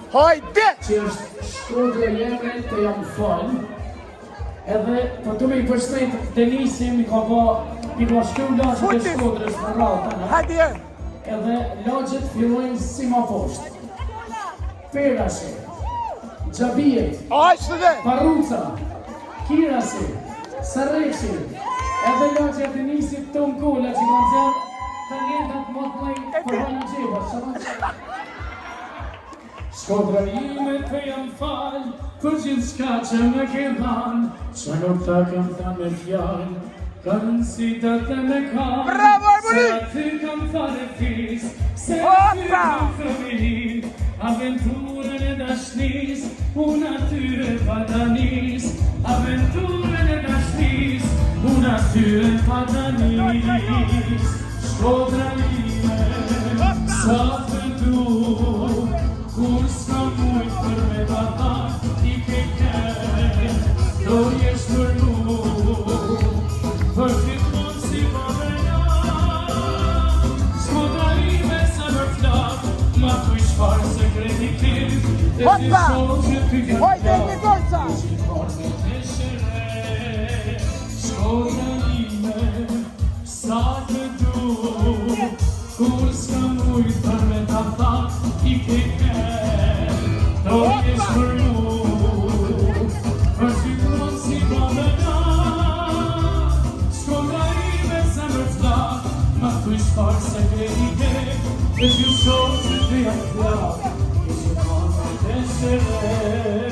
Hajde! Që është Shkodra jeme të jam falë. Edhe po të me I përshtet Denisin, mi ka shkru lagjet e Shkodrës në ratën. Hajde! Edhe lagjet fillojnë si ma poshtë. Perashe, Gjabijet, Paruca, Kirasi, Sareqi, edhe lagjet e Denisit të Mkulla që kanë zërë të njetat më të mëj për hajnë gjeva. Shkodra ime të jam falë, për gjithë shka që me ke dhanë, që nuk ta kam tha me fjallë, kanë si të me kanë. Bravo, Arboni! Se aty kam thare fisë, se aty kam feminin, aventurën e dashnis, unë atyre patanis, aventurën e dashnis, unë atyre patanis. Shkodra ime, sa të du, kur s'ka mujt për me batan, I ke kërë, do jesh për lu, për gjithmon si përveja. Shkodra ime sa më flak, ma kuj shfarë se kredi tim, e ti shohë që ty ke flak, gjithmon me të shere. Shkodra ime, sa të du, kur s'ka mujt për me batan, I ke kërë, do jesh për lu, për gjithmon si përveja. Shkodra ime sa më flak, ma kuj shfarë se kredi tim, e ti shohë që ty ke flak, gjithmon me të shere.